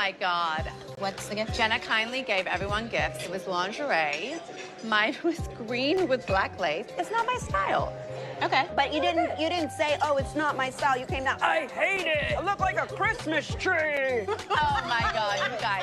my God. What's the gift? Jenna kindly gave everyone gifts. It was lingerie. Mine was green with black lace. It's not my style. Okay. But you didn't say, oh, it's not my style. You came down, I hate it. I look like a Christmas tree. Oh my God, you guys.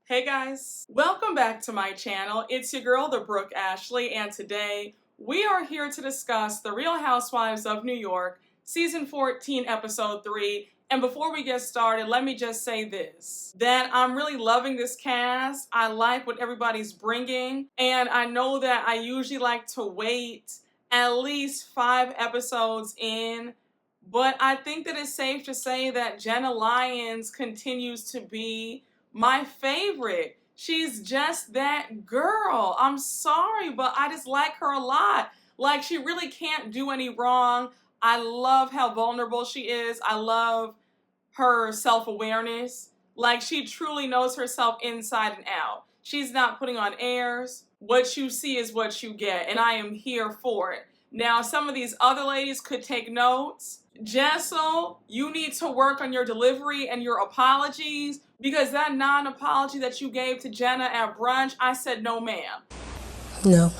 Hey guys, welcome back to my channel. It's your girl, the Brooke Ashley, and today we are here to discuss The Real Housewives of New York, Season 14, Episode 3. And before we get started, let me just say this, that I'm really loving this cast. I like what everybody's bringing, and I know that I usually like to wait at least 5 episodes in, but I think that it's safe to say that Jenna Lyons continues to be my favorite. She's just that girl. I'm sorry, but I just like her a lot. Like, she really can't do any wrong. I love how vulnerable she is. I love her self-awareness. Like, she truly knows herself inside and out. She's not putting on airs. What you see is what you get, and I am here for it. Now, some of these other ladies could take notes. Jessel, you need to work on your delivery and your apologies, because that non-apology that you gave to Jenna at brunch, I said no, ma'am. No.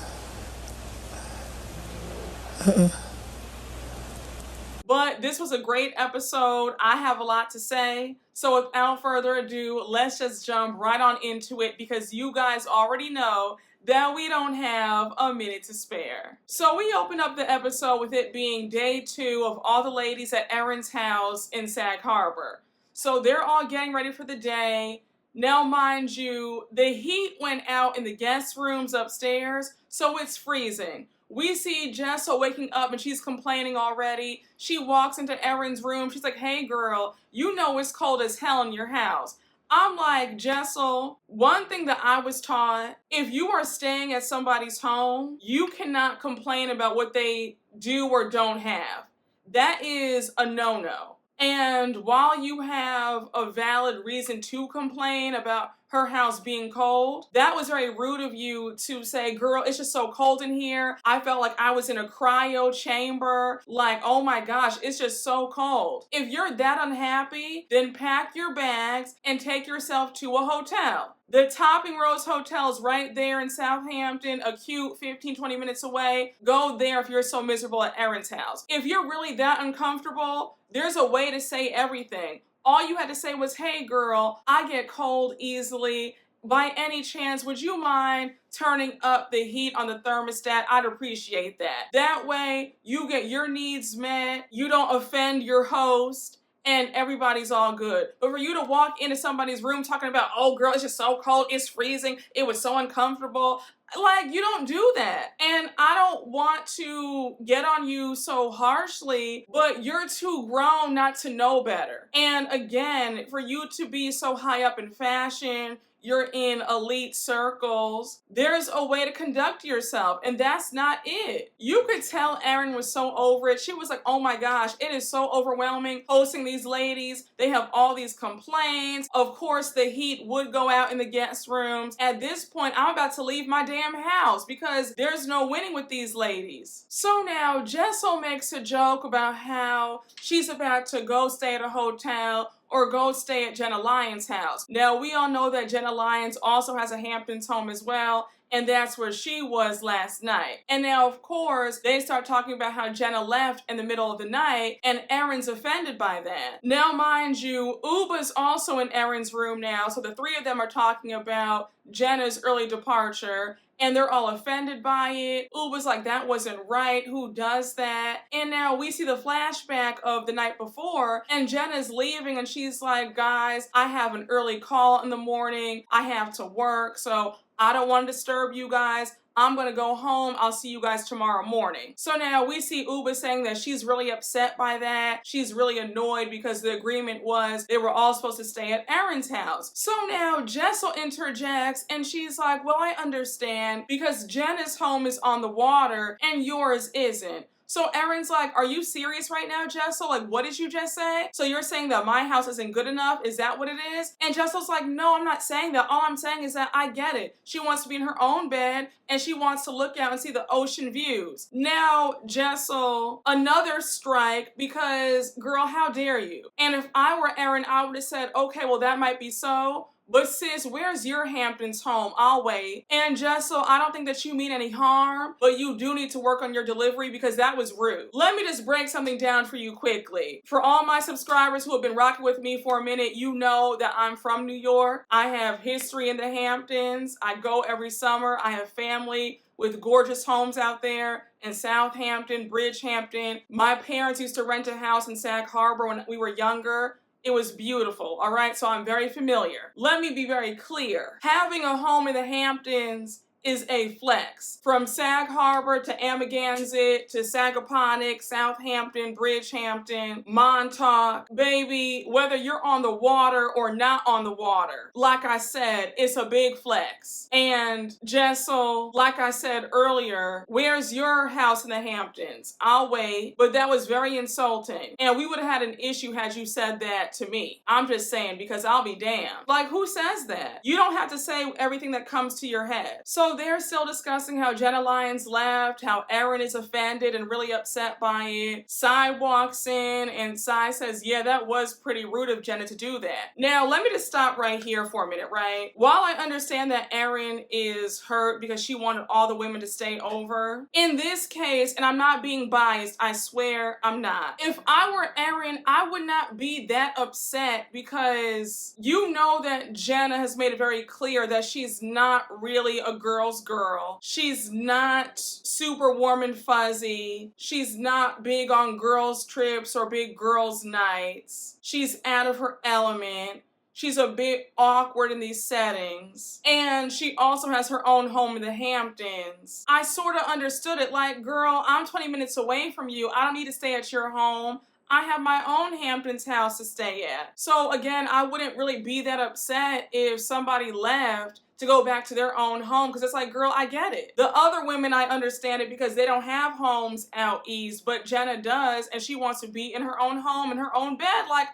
But this was a great episode. I have a lot to say. So without further ado, let's just jump right on into it, because you guys already know that we don't have a minute to spare. So we open up the episode with it being day 2 of all the ladies at Erin's house in Sag Harbor. So they're all getting ready for the day. Now, mind you, the heat went out in the guest rooms upstairs, so it's freezing. We see Jessel waking up and she's complaining already. She walks into Erin's room. She's like, hey girl, you know it's cold as hell in your house. I'm like, Jessel, one thing that I was taught, if you are staying at somebody's home, you cannot complain about what they do or don't have. That is a no-no. And while you have a valid reason to complain about her house being cold, that was very rude of you to say, girl, it's just so cold in here. I felt like I was in a cryo chamber. Like, oh my gosh, it's just so cold. If you're that unhappy, then pack your bags and take yourself to a hotel. The Topping Rose Hotel is right there in Southampton, a cute 15-20 minutes away. Go there if you're so miserable at Erin's house. If you're really that uncomfortable, there's a way to say everything. All you had to say was, hey girl, I get cold easily. By any chance, would you mind turning up the heat on the thermostat? I'd appreciate that. That way, you get your needs met, you don't offend your host, and everybody's all good. But for you to walk into somebody's room talking about, oh girl, it's just so cold, it's freezing, it was so uncomfortable, like, you don't do that. And I don't want to get on you so harshly, but you're too grown not to know better. And again, for you to be so high up in fashion, you're in elite circles, there's a way to conduct yourself, and that's not it. You could tell Erin was so over it. She was like, oh my gosh, it is so overwhelming hosting these ladies. They have all these complaints. Of course, the heat would go out in the guest rooms. At this point, I'm about to leave my damn house because there's no winning with these ladies. So now Jessel makes a joke about how she's about to go stay at a hotel or go stay at Jenna Lyons' house. Now, we all know that Jenna Lyons also has a Hamptons home as well, and that's where she was last night. And now, of course, they start talking about how Jenna left in the middle of the night, and Erin's offended by that. Now, mind you, Uba's also in Erin's room now, so the three of them are talking about Jenna's early departure, and they're all offended by it. Uba's like, that wasn't right. Who does that? And now we see the flashback of the night before, and Jenna's leaving, and she's like, guys, I have an early call in the morning. I have to work, so I don't want to disturb you guys. I'm gonna go home. I'll see you guys tomorrow morning. So now we see Uba saying that she's really upset by that. She's really annoyed because the agreement was they were all supposed to stay at Erin's house. So now Jessel interjects and she's like, well, I understand because Jenna's home is on the water and yours isn't. So Erin's like, are you serious right now, Jessel? Like, what did you just say? So you're saying that my house isn't good enough? Is that what it is? And Jessel's like, no, I'm not saying that. All I'm saying is that I get it. She wants to be in her own bed and she wants to look out and see the ocean views. Now, Jessel, another strike because, girl, how dare you? And if I were Erin, I would have said, okay, well, that might be so. But sis, where's your Hamptons home? I'll wait. And Jessel, I don't think that you mean any harm, but you do need to work on your delivery because that was rude. Let me just break something down for you quickly. For all my subscribers who have been rocking with me for a minute, you know that I'm from New York. I have history in the Hamptons. I go every summer. I have family with gorgeous homes out there in Southampton, Bridgehampton. My parents used to rent a house in Sag Harbor when we were younger. It was beautiful, all right? So I'm very familiar. Let me be very clear. Having a home in the Hamptons is a flex. From Sag Harbor to Amagansett to Sagaponack, Southampton, Bridgehampton, Montauk. Baby, whether you're on the water or not on the water, like I said, it's a big flex. And Jessel, like I said earlier, where's your house in the Hamptons? I'll wait, but that was very insulting. And we would have had an issue had you said that to me. I'm just saying, because I'll be damned. Like, who says that? You don't have to say everything that comes to your head. So they're still discussing how Jenna Lyons left, how Erin is offended and really upset by it. Sai walks in and Sai says, yeah, that was pretty rude of Jenna to do that. Now, let me just stop right here for a minute, right? While I understand that Erin is hurt because she wanted all the women to stay over, in this case, and I'm not being biased, I swear I'm not. If I were Erin, I would not be that upset because you know that Jenna has made it very clear that she's not really a girl's girl. She's not super warm and fuzzy. She's not big on girls' trips or big girls' nights. She's out of her element. She's a bit awkward in these settings. And she also has her own home in the Hamptons. I sort of understood it like, girl, I'm 20 minutes away from you. I don't need to stay at your home. I have my own Hamptons house to stay at. So again, I wouldn't really be that upset if somebody left to go back to their own home, because it's like, girl, I get it. The other women, I understand it because they don't have homes out east, but Jenna does, and she wants to be in her own home, in her own bed. Like,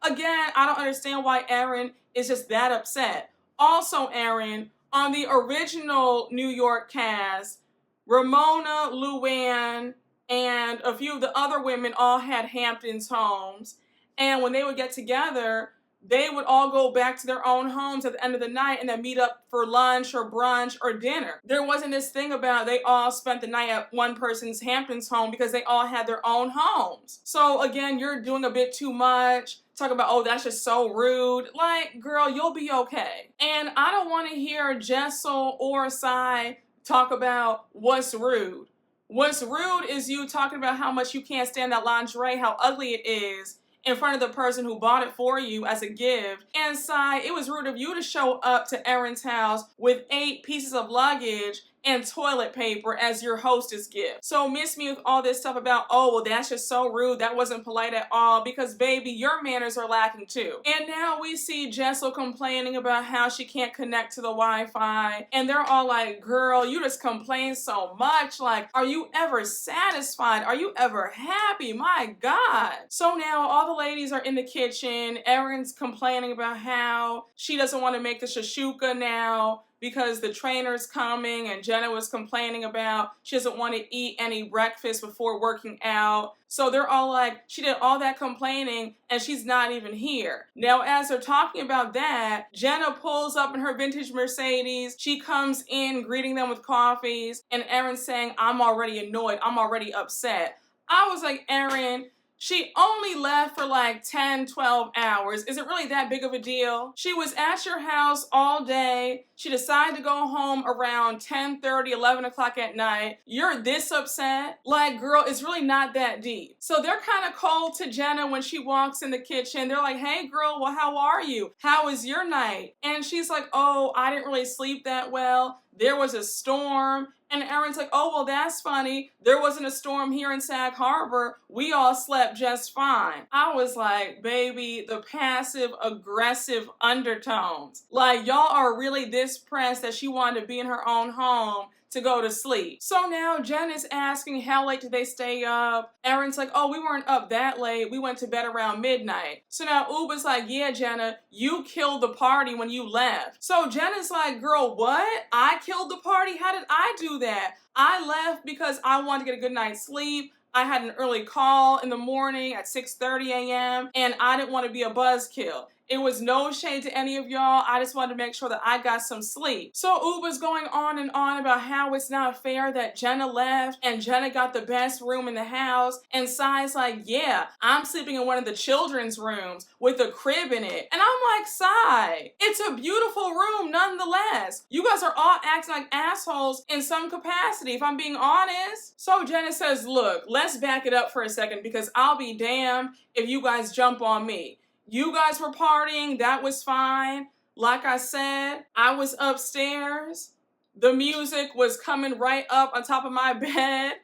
again, I don't understand why Erin is just that upset. Also, Erin, on the original New York cast, Ramona, Luann, and a few of the other women all had Hamptons homes, and when they would get together, they would all go back to their own homes at the end of the night and then meet up for lunch or brunch or dinner. There wasn't this thing about they all spent the night at one person's Hamptons home because they all had their own homes. So again, you're doing a bit too much. Talk about, oh, that's just so rude. Like, girl, you'll be okay. And I don't want to hear Jessel or Sai talk about what's rude. What's rude is you talking about how much you can't stand that lingerie, how ugly it is, in front of the person who bought it for you as a gift. And Sai, it was rude of you to show up to Erin's house with 8 pieces of luggage and toilet paper as your hostess gift. So miss me with all this stuff about, oh, well, that's just so rude. That wasn't polite at all, because baby, your manners are lacking too. And now we see Jessel complaining about how she can't connect to the Wi-Fi. And they're all like, girl, you just complain so much. Like, are you ever satisfied? Are you ever happy? My God. So now all the ladies are in the kitchen. Erin's complaining about how she doesn't want to make the Shakshuka now because the trainer's coming, and Jenna was complaining about she doesn't want to eat any breakfast before working out. So they're all like, she did all that complaining and she's not even here. Now, as they're talking about that, Jenna pulls up in her vintage Mercedes. She comes in greeting them with coffees, and Erin's saying, I'm already annoyed. I'm already upset. I was like, Erin, she only left for like 10, 12 hours. Is it really that big of a deal? She was at your house all day. She decided to go home around 10:30, 11 o'clock at night. You're this upset? Like, girl, it's really not that deep. So they're kind of cold to Jenna when she walks in the kitchen. They're like, hey, girl, well, how are you? How was your night? And she's like, oh, I didn't really sleep that well. There was a storm. And Erin's like, oh, well, that's funny. There wasn't a storm here in Sag Harbor. We all slept just fine. I was like, baby, the passive aggressive undertones. Like, y'all are really this pressed that she wanted to be in her own home to go to sleep. So now Jen is asking how late did they stay up? Erin's like, oh, we weren't up that late. We went to bed around midnight. So now Uba's like, yeah, Jenna, you killed the party when you left. So Jenna's like, girl, what? I killed the party? How did I do that? I left because I wanted to get a good night's sleep. I had an early call in the morning at 6:30 a.m. and I didn't want to be a buzzkill. It was no shade to any of y'all. I just wanted to make sure that I got some sleep. So Uba's going on and on about how it's not fair that Jenna left and Jenna got the best room in the house. And Sai's like, yeah, I'm sleeping in one of the children's rooms with a crib in it. And I'm like, Sai, it's a beautiful room nonetheless. You guys are all acting like assholes in some capacity, if I'm being honest. So Jenna says, look, let's back it up for a second because I'll be damned if you guys jump on me. You guys were partying, that was fine. Like I said, I was upstairs. The music was coming right up on top of my bed.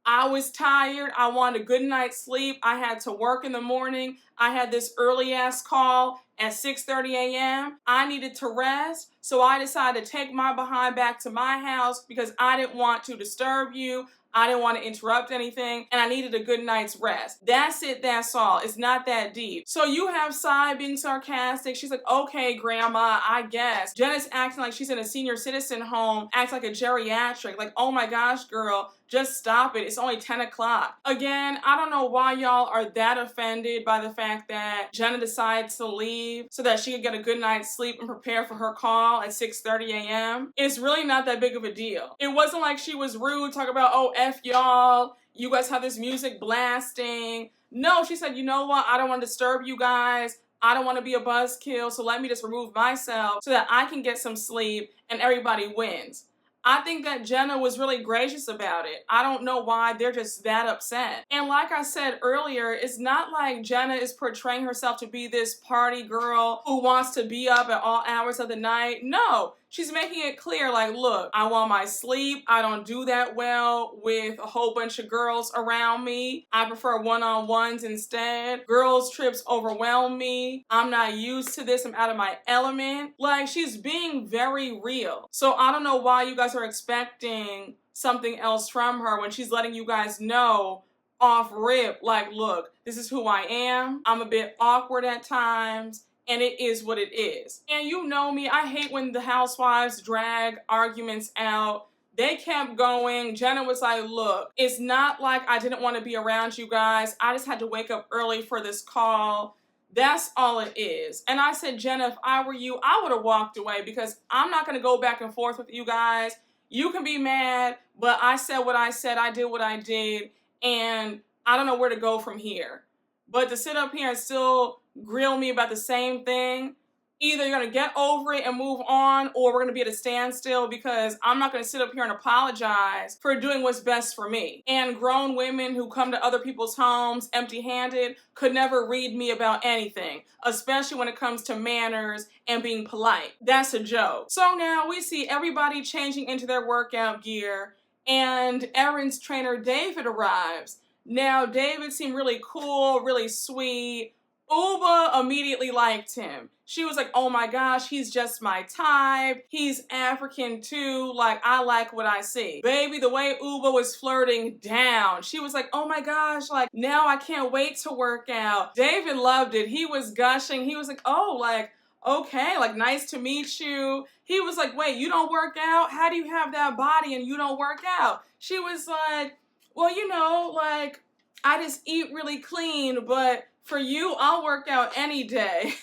I was tired. I wanted a good night's sleep. I had to work in the morning. I had this early ass call at 6:30 a.m. I needed to rest. So I decided to take my behind back to my house because I didn't want to disturb you. I didn't want to interrupt anything, and I needed a good night's rest. That's it, that's all. It's not that deep. So you have Sai being sarcastic. She's like, okay, grandma, I guess. Jenna's acting like she's in a senior citizen home, acts like a geriatric. Like, oh my gosh, girl, just stop it. It's only 10 o'clock. Again, I don't know why y'all are that offended by the fact that Jenna decides to leave so that she could get a good night's sleep and prepare for her call at 6:30 a.m. It's really not that big of a deal. It wasn't like she was rude, talking about, oh, F y'all, you guys have this music blasting. No, she said, you know what? I don't want to disturb you guys. I don't want to be a buzzkill, so let me just remove myself so that I can get some sleep and everybody wins. I think that Jenna was really gracious about it. I don't know why they're just that upset. And like I said earlier, it's not like Jenna is portraying herself to be this party girl who wants to be up at all hours of the night. No, she's making it clear, like, look, I want my sleep. I don't do that well with a whole bunch of girls around me. I prefer one-on-ones instead. Girls trips overwhelm me. I'm not used to this. I'm out of my element. Like, she's being very real. So I don't know why you guys are expecting something else from her when she's letting you guys know off rip, like, look, this is who I am. I'm a bit awkward at times. And it is what it is. And you know me, I hate when the housewives drag arguments out. They kept going. Jenna was like, look, it's not like I didn't want to be around you guys. I just had to wake up early for this call. That's all it is. And I said, Jenna, if I were you, I would have walked away because I'm not going to go back and forth with you guys. You can be mad, but I said what I said. I did what I did. And I don't know where to go from here. But to sit up here and still grill me about the same thing, either you're going to get over it and move on, or we're going to be at a standstill because I'm not going to sit up here and apologize for doing what's best for me. And grown women who come to other people's homes empty-handed could never read me about anything, especially when it comes to manners and being polite. That's a joke. So now we see everybody changing into their workout gear, and Erin's trainer David arrives. Now, David seemed really cool, really sweet. Uba immediately liked him. She was like, oh my gosh, he's just my type. He's African too. Like, I like what I see. Baby, the way Uba was flirting down, she was like, oh my gosh, like, now I can't wait to work out. David loved it. He was gushing. He was like, oh, like, okay, like, nice to meet you. He was like, wait, you don't work out? How do you have that body and you don't work out? She was like, well, you know, like, I just eat really clean, but for you, I'll work out any day.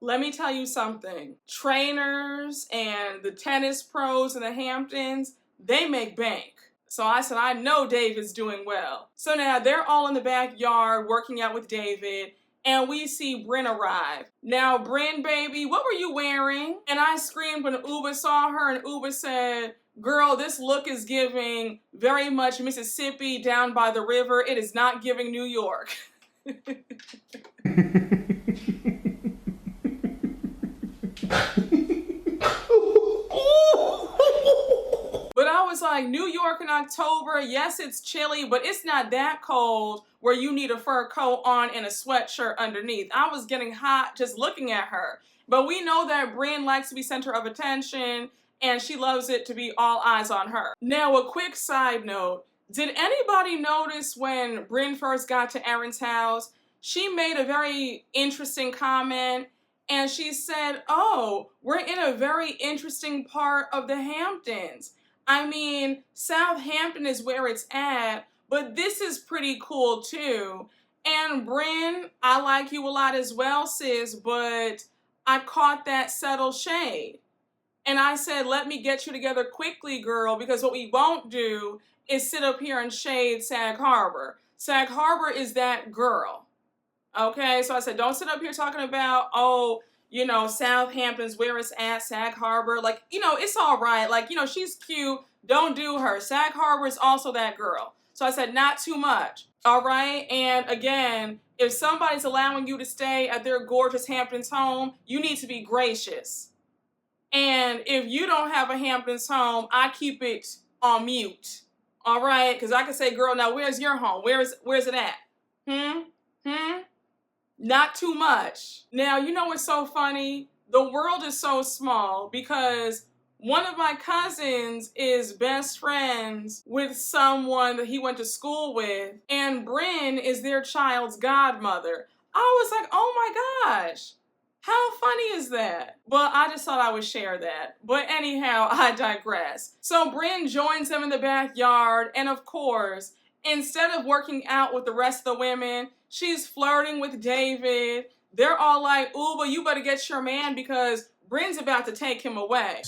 Let me tell you something. Trainers and the tennis pros in the Hamptons, they make bank. So I said, I know David's doing well. So now they're all in the backyard working out with David, and we see Brynn arrive. Now, Brynn, baby, what were you wearing? And I screamed when Uba saw her, and Uba said, girl, this look is giving very much Mississippi down by the river. It is not giving New York. But I was like, New York in October, yes, it's chilly, but it's not that cold where you need a fur coat on and a sweatshirt underneath. I was getting hot just looking at her. But we know that Brynn likes to be center of attention, and she loves it to be all eyes on her. Now, a quick side note. Did anybody notice when Brynn first got to Erin's house, she made a very interesting comment, and she said, oh, we're in a very interesting part of the Hamptons. I mean, Southampton is where it's at, but this is pretty cool too. And Brynn, I like you a lot as well, sis, but I caught that subtle shade. And I said, let me get you together quickly, girl, because what we won't do is sit up here and shade Sag Harbor. Sag Harbor is that girl. Okay, so I said, don't sit up here talking about, oh, you know, Southampton's where it's at, Sag Harbor. Like, you know, it's all right. Like, you know, she's cute. Don't do her. Sag Harbor is also that girl. So I said, not too much. All right. And again, if somebody's allowing you to stay at their gorgeous Hamptons home, you need to be gracious. And if you don't have a Hamptons home, I keep it on mute. All right? Because I can say, girl, now where's your home? Where's it at? Not too much. Now, you know what's so funny? The world is so small because one of my cousins is best friends with someone that he went to school with, and Brynn is their child's godmother. I was like, oh my gosh. How funny is that? But I just thought I would share that. But anyhow, I digress. So Brynn joins them in the backyard, and of course, instead of working out with the rest of the women, she's flirting with David. They're all like, ooh, but you better get your man because Brynn's about to take him away.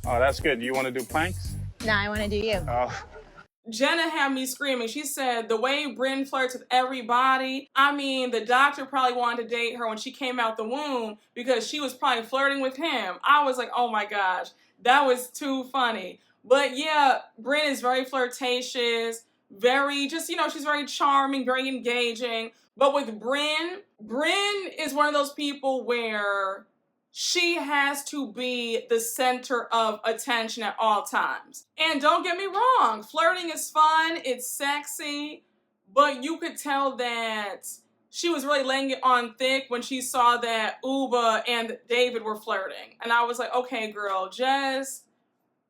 Oh, that's good. Do you want to do planks? No, I want to do you. Oh. Jenna had me screaming. She said the way Brynn flirts with everybody, I mean, the doctor probably wanted to date her when she came out the womb because she was probably flirting with him. I was like, oh my gosh, that was too funny. But yeah, Brynn is very flirtatious, very, just, you know, she's very charming, very engaging. But with Brynn is one of those people where she has to be the center of attention at all times. And don't get me wrong, flirting is fun, it's sexy, but you could tell that she was really laying it on thick when she saw that Uba and David were flirting. And I was like, okay, girl, just,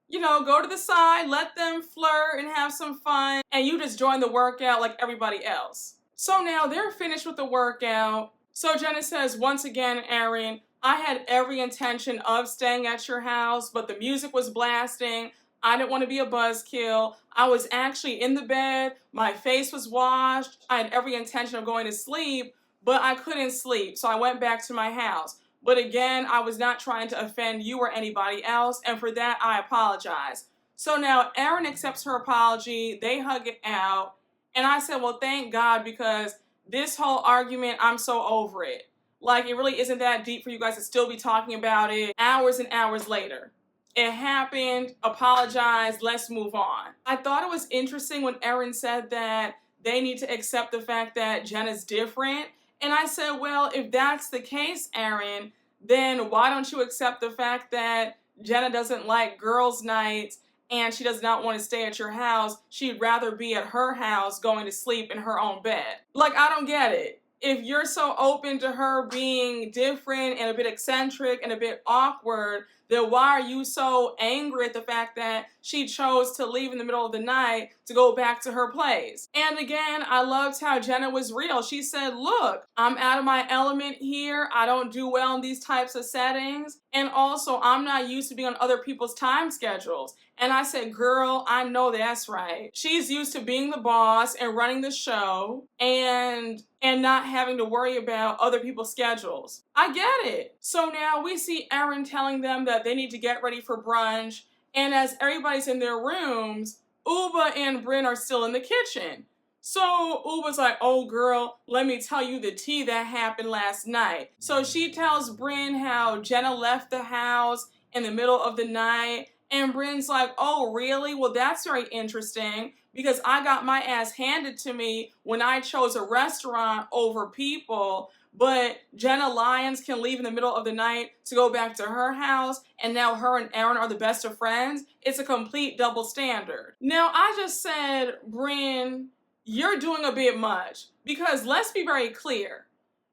you know, go to the side, let them flirt and have some fun, and you just join the workout like everybody else. So now they're finished with the workout. So Jenna says, once again, Erin, I had every intention of staying at your house, but the music was blasting. I didn't want to be a buzzkill. I was actually in the bed. My face was washed. I had every intention of going to sleep, but I couldn't sleep. So I went back to my house. But again, I was not trying to offend you or anybody else. And for that, I apologize. So now Erin accepts her apology. They hug it out. And I said, well, thank God, because this whole argument, I'm so over it. Like, it really isn't that deep for you guys to still be talking about it hours and hours later. It happened, apologize, let's move on. I thought it was interesting when Erin said that they need to accept the fact that Jenna's different. And I said, well, if that's the case, Erin, then why don't you accept the fact that Jenna doesn't like girls' nights and she does not want to stay at your house. She'd rather be at her house going to sleep in her own bed. Like, I don't get it. If you're so open to her being different and a bit eccentric and a bit awkward, then why are you so angry at the fact that she chose to leave in the middle of the night to go back to her place? And again, I loved how Jenna was real. She said, look, I'm out of my element here. I don't do well in these types of settings. And also, I'm not used to being on other people's time schedules. And I said, girl, I know that's right. She's used to being the boss and running the show and not having to worry about other people's schedules. I get it. So now we see Erin telling them that they need to get ready for brunch. And as everybody's in their rooms, Uba and Brynn are still in the kitchen. So Uba's like, oh girl, let me tell you the tea that happened last night. So she tells Brynn how Jenna left the house in the middle of the night. And Brynn's like, oh, really? Well, that's very interesting because I got my ass handed to me when I chose a restaurant over people. But Jenna Lyons can leave in the middle of the night to go back to her house. And now her and Erin are the best of friends. It's a complete double standard. Now, I just said, Brynn, you're doing a bit much. Because let's be very clear.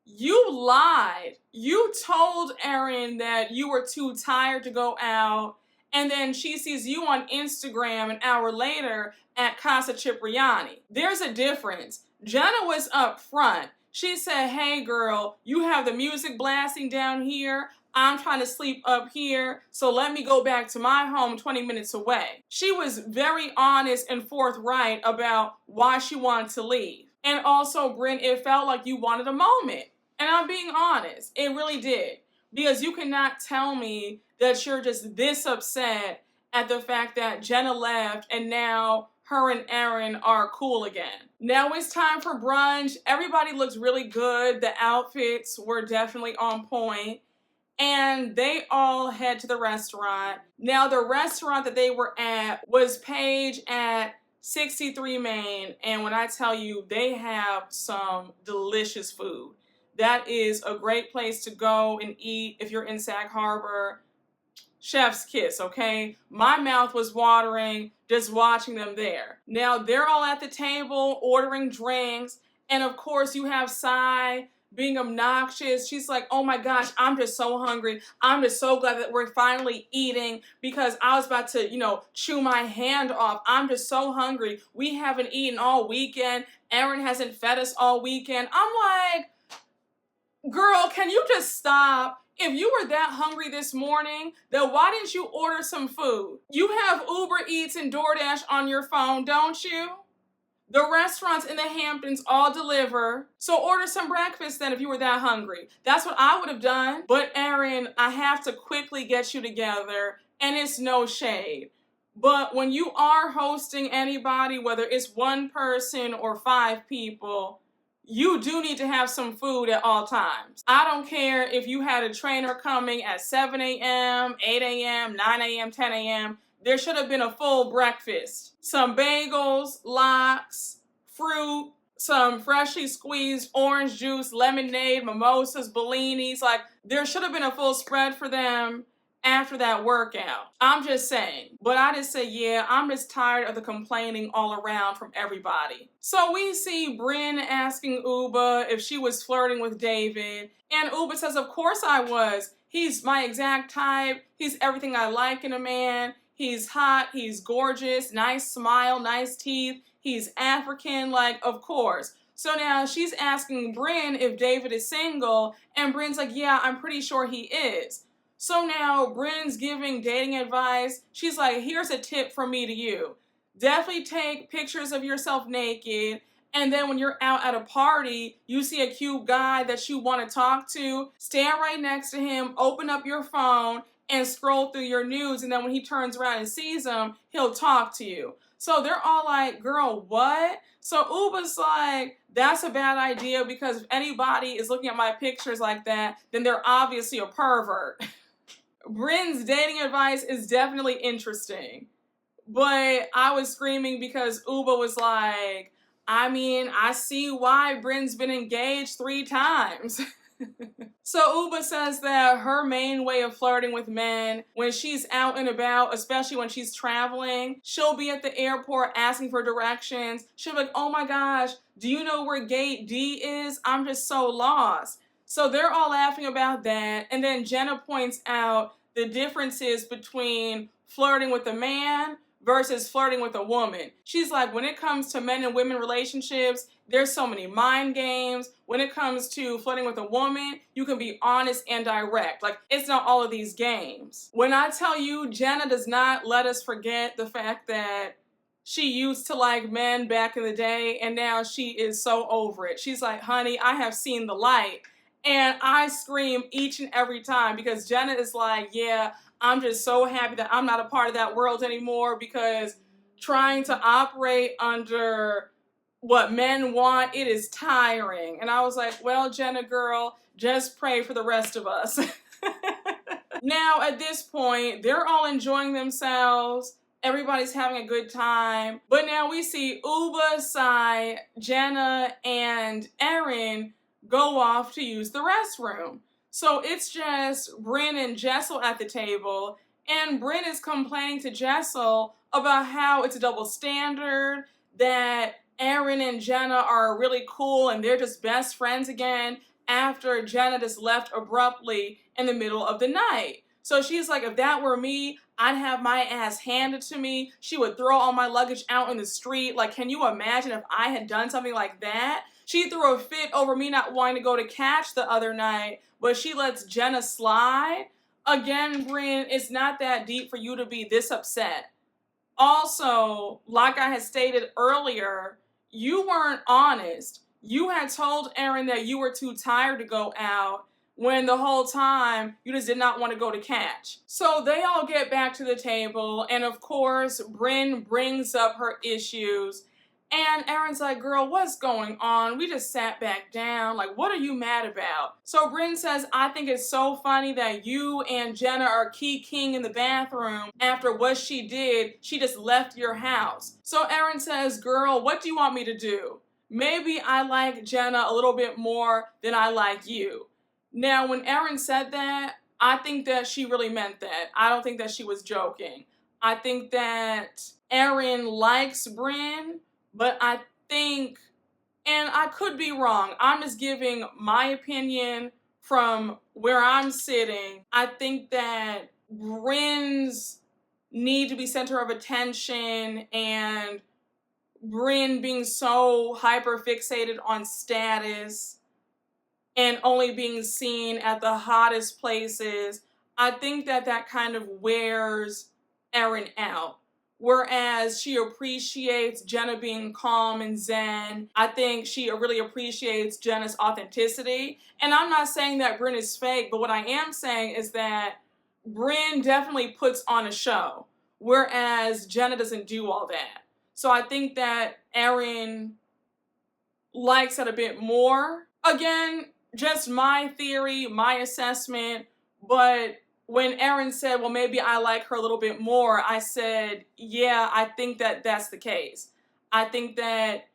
You lied. You told Erin that you were too tired to go out and then she sees you on Instagram an hour later at Casa Cipriani. There's a difference. Jenna was up front. She said, hey girl, you have the music blasting down here. I'm trying to sleep up here, so let me go back to my home 20 minutes away. She was very honest and forthright about why she wanted to leave. And also, Brynn, it felt like you wanted a moment. And I'm being honest, it really did. Because you cannot tell me that you're just this upset at the fact that Jenna left and now her and Aaron are cool again. Now it's time for brunch. Everybody looks really good. The outfits were definitely on point. And they all head to the restaurant. Now the restaurant that they were at was Page at 63 Main. And when I tell you, they have some delicious food. That is a great place to go and eat if you're in Sag Harbor. Chef's kiss, okay? My mouth was watering just watching them there. Now they're all at the table ordering drinks. And of course you have Sai being obnoxious. She's like, oh my gosh, I'm just so hungry. I'm just so glad that we're finally eating because I was about to, chew my hand off. I'm just so hungry. We haven't eaten all weekend. Aaron hasn't fed us all weekend. I'm like, girl, can you just stop? If you were that hungry this morning, then why didn't you order some food? You have Uber Eats and DoorDash on your phone, don't you? The restaurants in the Hamptons all deliver. So order some breakfast then if you were that hungry. That's what I would have done. But Aaron, I have to quickly get you together, and it's no shade. But when you are hosting anybody, whether it's one person or 5 people, you do need to have some food at all times. I don't care if you had a trainer coming at 7 a.m., 8 a.m., 9 a.m., 10 a.m., there should have been a full breakfast. Some bagels, lox, fruit, some freshly squeezed orange juice, lemonade, mimosas, bellinis. Like, there should have been a full spread for them after that workout. I'm just saying. But I just say, yeah, I'm just tired of the complaining all around from everybody. So we see Brynn asking Uba if she was flirting with David. And Uba says, of course I was. He's my exact type. He's everything I like in a man. He's hot, he's gorgeous, nice smile, nice teeth. He's African, like, of course. So now she's asking Brynn if David is single, and Brynn's like, yeah, I'm pretty sure he is. So now Brynn's giving dating advice. She's like, here's a tip from me to you. Definitely take pictures of yourself naked, and then when you're out at a party, you see a cute guy that you want to talk to, stand right next to him, open up your phone, and scroll through your news, and then when he turns around and sees them, he'll talk to you. So they're all like, girl, what? So Uba's like, that's a bad idea because if anybody is looking at my pictures like that, then they're obviously a pervert. Brynn's dating advice is definitely interesting. But I was screaming because Uba was like, I mean, I see why Brynn's been engaged 3 times. So Uba says that her main way of flirting with men, when she's out and about, especially when she's traveling, she'll be at the airport asking for directions. She'll be like, oh my gosh, do you know where gate D is? I'm just so lost. So they're all laughing about that. And then Jenna points out the differences between flirting with a man versus flirting with a woman. She's like, when it comes to men and women relationships, there's so many mind games. When it comes to flirting with a woman, you can be honest and direct. Like, it's not all of these games. When I tell you, Jenna does not let us forget the fact that she used to like men back in the day, and now she is so over it. She's like, honey, I have seen the light. And I scream each and every time because Jenna is like, yeah, I'm just so happy that I'm not a part of that world anymore because trying to operate under what men want, it is tiring. And I was like, well, Jenna girl, just pray for the rest of us. Now, at this point, they're all enjoying themselves. Everybody's having a good time. But now we see Uba, Sai, Jenna, and Aaron go off to use the restroom. So it's just Brynn and Jessel at the table, and Brynn is complaining to Jessel about how it's a double standard, that Aaron and Jenna are really cool and they're just best friends again after Jenna just left abruptly in the middle of the night. So she's like, if that were me, I'd have my ass handed to me. She would throw all my luggage out in the street. Like, can you imagine if I had done something like that? She threw a fit over me not wanting to go to Catch the other night, but she lets Jenna slide. Again, Brynn, it's not that deep for you to be this upset. Also, like I had stated earlier, you weren't honest. You had told Aaron that you were too tired to go out when the whole time you just did not want to go to Catch. So they all get back to the table, and of course, Brynn brings up her issues. And Aaron's like, girl, what's going on? We just sat back down. Like, what are you mad about? So Brynn says, I think it's so funny that you and Jenna are key-king in the bathroom after what she did. She just left your house. So Aaron says, girl, what do you want me to do? Maybe I like Jenna a little bit more than I like you. Now, when Aaron said that, I think that she really meant that. I don't think that she was joking. I think that Aaron likes Brynn, but I think, and I could be wrong, I'm just giving my opinion from where I'm sitting. I think that Brynn's need to be center of attention and Brynn being so hyper fixated on status and only being seen at the hottest places, I think that that kind of wears Aaron out. Whereas she appreciates Jenna being calm and zen. I think she really appreciates Jenna's authenticity. And I'm not saying that Brynn is fake, but what I am saying is that Brynn definitely puts on a show, whereas Jenna doesn't do all that. So I think that Aaron likes it a bit more. Again, just my theory, my assessment, but when Aaron said, well, maybe I like her a little bit more, I said, yeah, I think that that's the case. I think that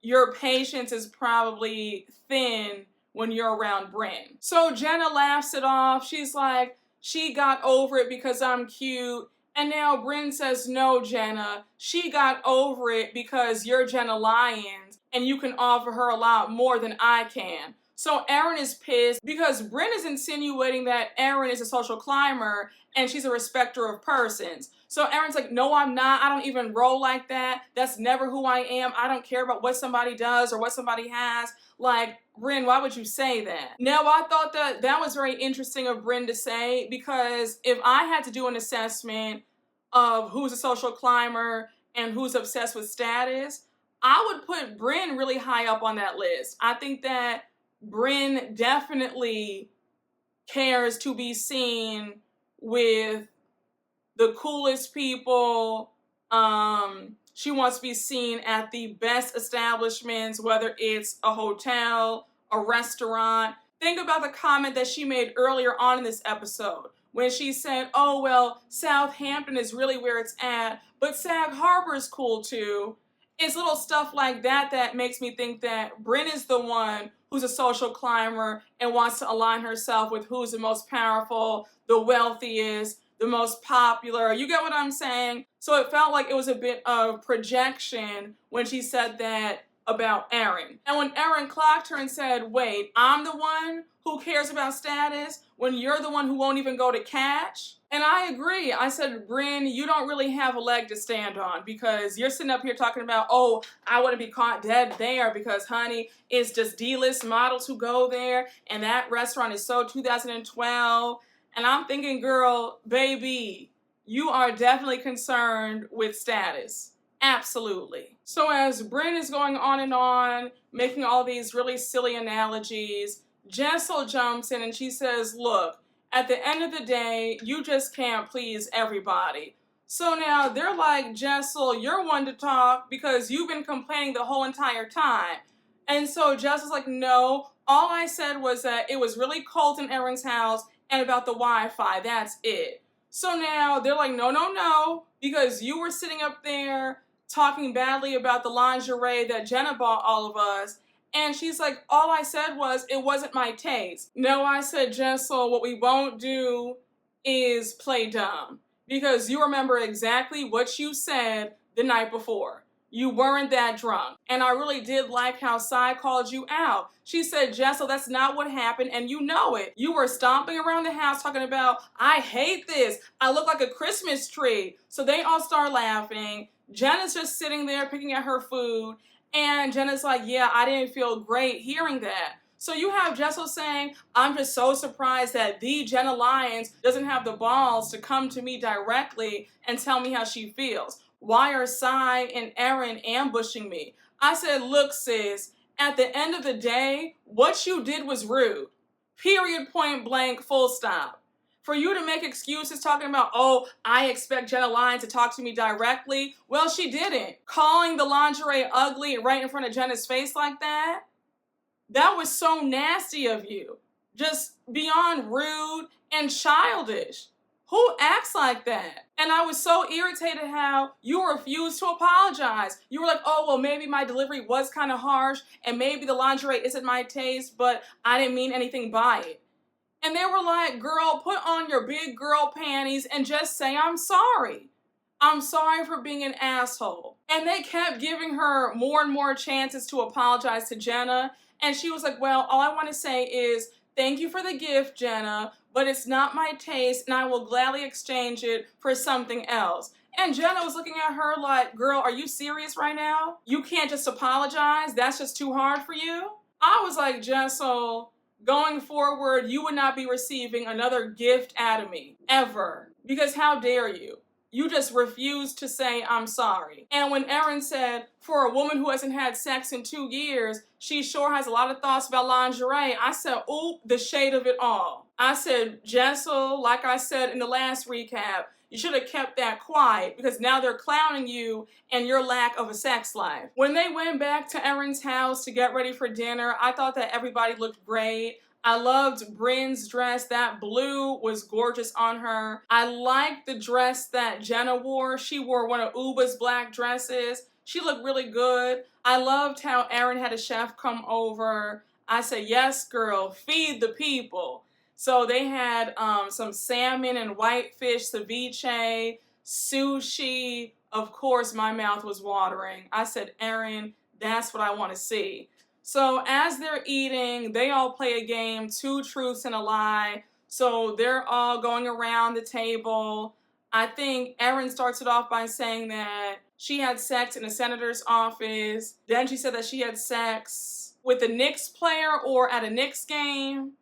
your patience is probably thin when you're around Brynn. So Jenna laughs it off. She's like, she got over it because I'm cute. And now Brynn says, no, Jenna, she got over it because you're Jenna Lyons and you can offer her a lot more than I can. So Aaron is pissed because Brynn is insinuating that Aaron is a social climber and she's a respecter of persons. So Aaron's like, no, I'm not. I don't even roll like that. That's never who I am. I don't care about what somebody does or what somebody has. Like, Brynn, why would you say that? Now, I thought that that was very interesting of Brynn to say, because if I had to do an assessment of who's a social climber and who's obsessed with status, I would put Brynn really high up on that list. I think that Brynn definitely cares to be seen with the coolest people. She wants to be seen at the best establishments, whether it's a hotel, a restaurant. Think about the comment that she made earlier on in this episode when she said, oh, well, Southampton is really where it's at, but Sag Harbor is cool too. It's little stuff like that that makes me think that Brynn is the one who's a social climber and wants to align herself with who's the most powerful, the wealthiest, the most popular. You get what I'm saying? So it felt like it was a bit of projection when she said that about Aaron. And when Aaron clocked her and said, wait, I'm the one who cares about status when you're the one who won't even go to Catch? And I agree. I said, Brynn, you don't really have a leg to stand on because you're sitting up here talking about, oh, I want to be caught dead there because, honey, it's just D-list models who go there and that restaurant is so 2012. And I'm thinking, girl, baby, you are definitely concerned with status. Absolutely. So as Brynn is going on, making all these really silly analogies, Jessel jumps in and she says, look, at the end of the day, you just can't please everybody. So now they're like, Jessel, you're one to talk because you've been complaining the whole entire time. And so Jessel's like, no, all I said was that it was really cold in Aaron's house and about the Wi-Fi, that's it. So now they're like, no, because you were sitting up there talking badly about the lingerie that Jenna bought all of us. And she's like, all I said was it wasn't my taste. No, I said, Jessel, what we won't do is play dumb. Because you remember exactly what you said the night before. You weren't that drunk. And I really did like how Sai called you out. She said, Jessel, that's not what happened, and you know it. You were stomping around the house talking about, I hate this. I look like a Christmas tree. So they all start laughing. Jenna's just sitting there picking at her food. And Jenna's like, yeah, I didn't feel great hearing that. So you have Jessel saying, I'm just so surprised that the Jenna Lyons doesn't have the balls to come to me directly and tell me how she feels. Why are Sai and Erin ambushing me? I said, look, sis, at the end of the day, what you did was rude. Period, point blank, full stop. For you to make excuses talking about, oh, I expect Jenna Lyons to talk to me directly. Well, she didn't. Calling the lingerie ugly right in front of Jenna's face like that, that was so nasty of you. Just beyond rude and childish. Who acts like that? And I was so irritated how you refused to apologize. You were like, oh, well, maybe my delivery was kind of harsh and maybe the lingerie isn't my taste, but I didn't mean anything by it. And they were like, girl, put on your big girl panties and just say, I'm sorry. I'm sorry for being an asshole. And they kept giving her more and more chances to apologize to Jenna. And she was like, well, all I want to say is, thank you for the gift, Jenna, but it's not my taste and I will gladly exchange it for something else. And Jenna was looking at her like, girl, are you serious right now? You can't just apologize? That's just too hard for you? I was like, Jessel, going forward, you would not be receiving another gift out of me, ever. Because how dare you? You just refused to say, I'm sorry. And when Erin said, for a woman who hasn't had sex in 2 years, she sure has a lot of thoughts about lingerie, I said, oop, the shade of it all. I said, Jessel, like I said in the last recap, you should have kept that quiet because now they're clowning you and your lack of a sex life. When they went back to Erin's house to get ready for dinner, I thought that everybody looked great. I loved Brynn's dress. That blue was gorgeous on her. I liked the dress that Jenna wore. She wore one of Uba's black dresses. She looked really good. I loved how Erin had a chef come over. I said, yes, girl, feed the people. So they had some salmon and whitefish ceviche, sushi. Of course, my mouth was watering. I said, Erin, that's what I want to see. So as they're eating, they all play a game, 2 truths and a lie. So they're all going around the table. I think Erin starts it off by saying that she had sex in a senator's office. Then she said that she had sex with a Knicks player or at a Knicks game.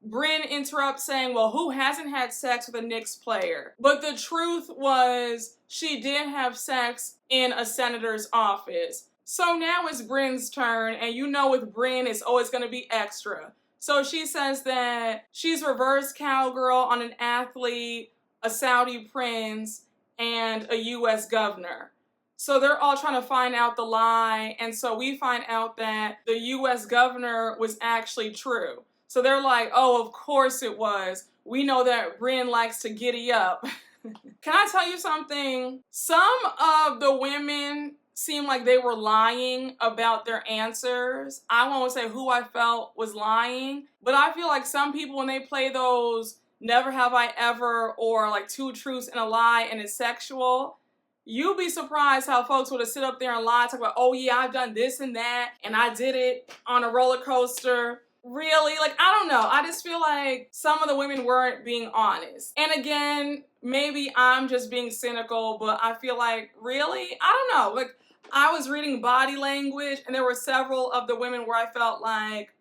Brynn interrupts saying, well, who hasn't had sex with a Knicks player? But the truth was she did have sex in a senator's office. So now it's Brynn's turn, and you know with Brynn, it's always going to be extra. So she says that she's reverse cowgirl on an athlete, a Saudi prince, and a U.S. governor. So they're all trying to find out the lie, and so we find out that the U.S. governor was actually true. So they're like, oh, of course it was. We know that Brynn likes to giddy up. Can I tell you something? Some of the women seemed like they were lying about their answers. I won't say who I felt was lying, but I feel like some people, when they play those never have I ever or like 2 truths and a lie and it's sexual, you'd be surprised how folks would have sit up there and lie, talk about, oh yeah, I've done this and that, and I did it on a roller coaster. Really? Like, I don't know. I just feel like some of the women weren't being honest. And again, maybe I'm just being cynical, but I feel like, really? I don't know. Like, I was reading body language, and there were several of the women where I felt like,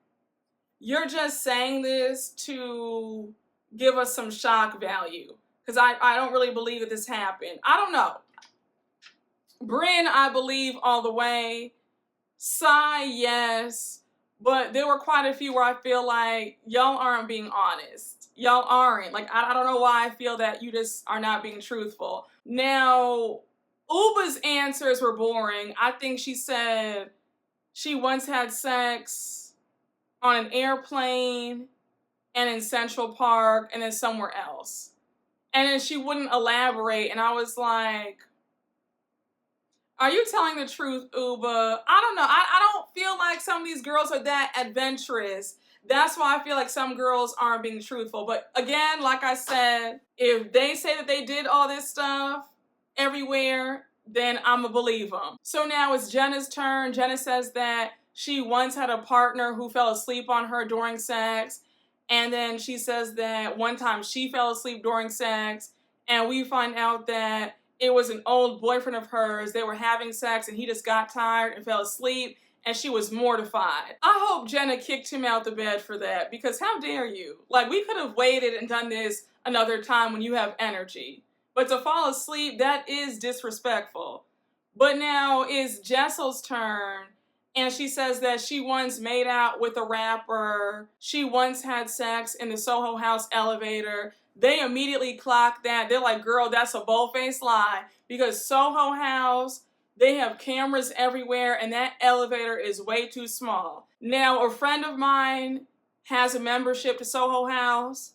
you're just saying this to give us some shock value. Because I don't really believe that this happened. I don't know. Brynn, I believe all the way. Sai, yes. But there were quite a few where I feel like y'all aren't being honest. Y'all aren't. Like, I don't know why I feel that you just are not being truthful. Now, Uba's answers were boring. I think she said she once had sex on an airplane and in Central Park and then somewhere else. And then she wouldn't elaborate. And I was like, are you telling the truth, Uba? I don't know. I don't feel like some of these girls are that adventurous. That's why I feel like some girls aren't being truthful. But again, like I said, if they say that they did all this stuff everywhere, then I'ma believe them. So now it's Jenna's turn. Jenna says that she once had a partner who fell asleep on her during sex. And then she says that one time she fell asleep during sex. And we find out that it was an old boyfriend of hers. They were having sex and he just got tired and fell asleep. And she was mortified. I hope Jenna kicked him out the bed for that, because how dare you? Like, we could have waited and done this another time when you have energy. But to fall asleep, that is disrespectful. But now it's Jessel's turn, and she says that she once made out with a rapper. She once had sex in the Soho House elevator. They immediately clock that. They're like, girl, that's a bold-faced lie, because Soho House, they have cameras everywhere, and that elevator is way too small. Now, a friend of mine has a membership to Soho House.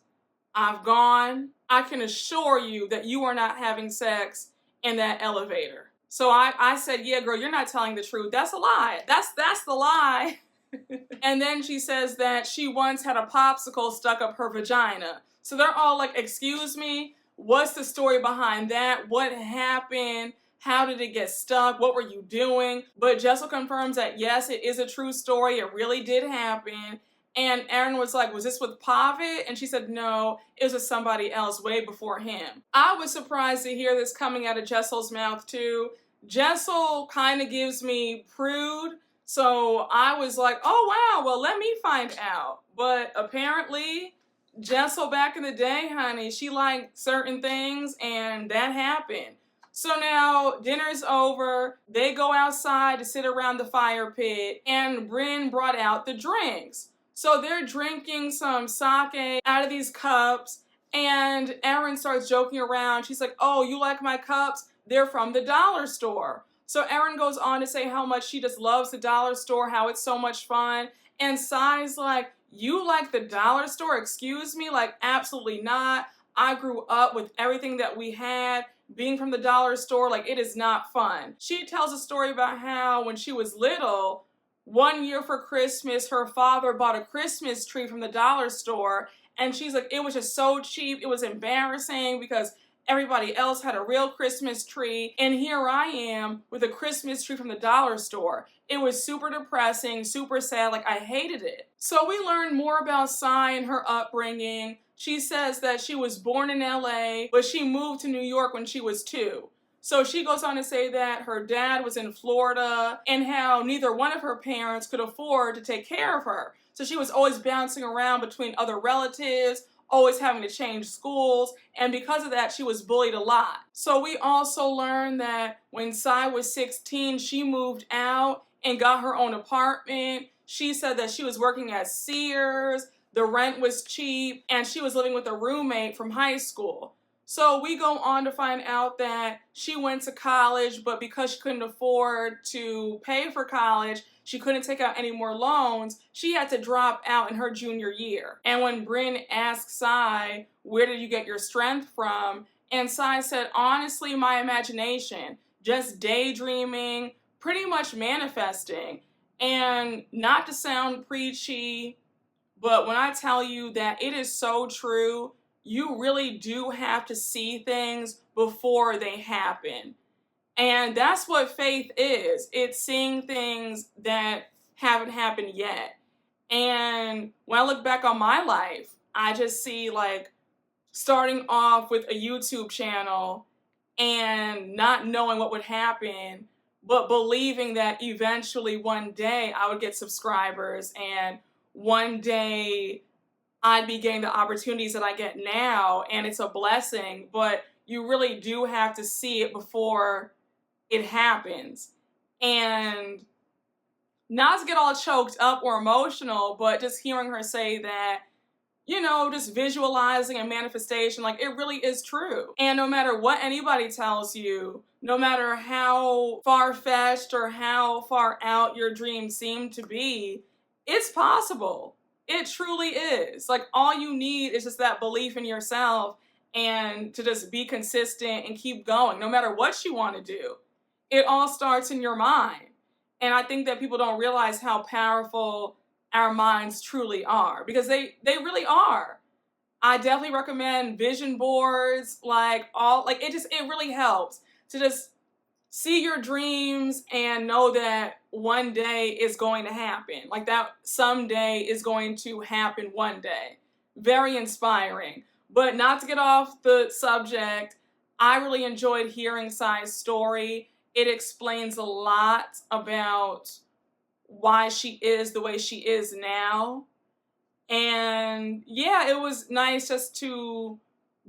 I've gone. I can assure you that you are not having sex in that elevator. So I said, yeah, girl, you're not telling the truth. That's a lie. That's the lie. And then she says that she once had a popsicle stuck up her vagina. So they're all like, excuse me, what's the story behind that? What happened? How did it get stuck? What were you doing? But Jessel confirms that yes, it is a true story. It really did happen. And Aaron was like, was this with Pavitt? And she said, no, it was with somebody else way before him. I was surprised to hear this coming out of Jessel's mouth too. Jessel kind of gives me prude. So I was like, oh wow, well let me find out. But apparently Jessel back in the day, honey, she liked certain things and that happened. So now dinner's over. They go outside to sit around the fire pit, and Brynn brought out the drinks. So they're drinking some sake out of these cups, and Erin starts joking around. She's like, oh, you like my cups? They're from the dollar store. So Erin goes on to say how much she just loves the dollar store, how it's so much fun. And Sai's like, you like the dollar store? Excuse me? Like, absolutely not. I grew up with everything that we had. Being from the dollar store, like, it is not fun. She tells a story about how when she was little, one year for Christmas, her father bought a Christmas tree from the dollar store, and she's like, it was just so cheap, it was embarrassing because everybody else had a real Christmas tree, and here I am with a Christmas tree from the dollar store. It was super depressing, super sad, like I hated it. So we learned more about Sai and her upbringing. She says that she was born in LA, but she moved to New York when she was 2. So she goes on to say that her dad was in Florida and how neither one of her parents could afford to take care of her. So she was always bouncing around between other relatives, always having to change schools, and because of that, she was bullied a lot. So we also learned that when Sai was 16, she moved out and got her own apartment. She said that she was working at Sears, the rent was cheap, and she was living with a roommate from high school. So we go on to find out that she went to college, but because she couldn't afford to pay for college, she couldn't take out any more loans, she had to drop out in her junior year. And when Brynn asked Sai, where did you get your strength from? And Sai said, honestly, my imagination, just daydreaming, pretty much manifesting. And not to sound preachy, but when I tell you that it is so true, you really do have to see things before they happen. And that's what faith is. It's seeing things that haven't happened yet. And when I look back on my life, I just see like starting off with a YouTube channel and not knowing what would happen, but believing that eventually one day I would get subscribers and one day I'd be getting the opportunities that I get now, and it's a blessing, but you really do have to see it before it happens. And not to get all choked up or emotional, but just hearing her say that, you know, just visualizing and manifestation, like it really is true. And no matter what anybody tells you, no matter how far-fetched or how far out your dreams seem to be, it's possible. It truly is. Like, all you need is just that belief in yourself and to just be consistent and keep going, no matter what you want to do. It all starts in your mind. And I think that people don't realize how powerful our minds truly are, because they really are. I definitely recommend vision boards, it really helps to just see your dreams and know that one day is going to happen. Like that someday is going to happen one day. Very inspiring. But not to get off the subject, I really enjoyed hearing Sai's story. It explains a lot about why she is the way she is now. And yeah, it was nice just to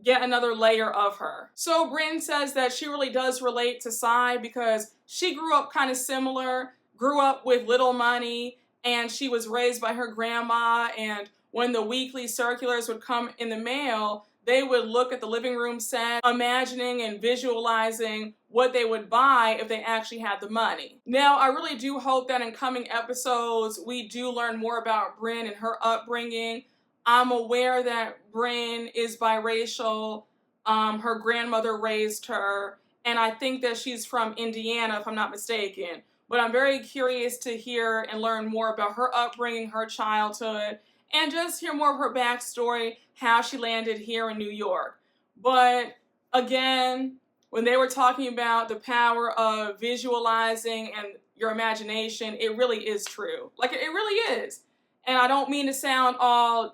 get another layer of her. So Brynn says that she really does relate to Sai because she grew up kind of similar, grew up with little money, and she was raised by her grandma, and when the weekly circulars would come in the mail, they would look at the living room set, imagining and visualizing what they would buy if they actually had the money. Now, I really do hope that in coming episodes, we do learn more about Brynn and her upbringing. I'm aware that Brynn is biracial. Her grandmother raised her, and I think that she's from Indiana, if I'm not mistaken. But I'm very curious to hear and learn more about her upbringing, her childhood, and just hear more of her backstory, how she landed here in New York. But again, when they were talking about the power of visualizing and your imagination, it really is true. Like, it really is. And I don't mean to sound all,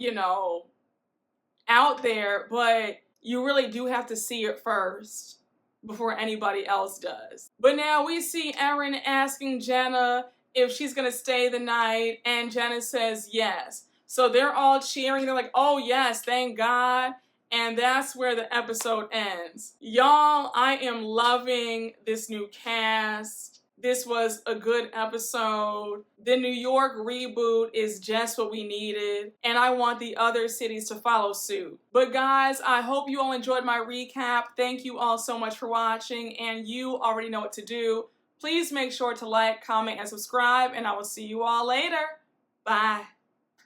out there, but you really do have to see it first before anybody else does. But now we see Erin asking Jenna if she's gonna stay the night, and Jenna says yes. So they're all cheering. They're like, oh yes, thank God. And that's where the episode ends. Y'all, I am loving this new cast. This was a good episode. The New York reboot is just what we needed, and I want the other cities to follow suit. But guys, I hope you all enjoyed my recap. Thank you all so much for watching, and you already know what to do. Please make sure to like, comment, and subscribe, and I will see you all later. Bye.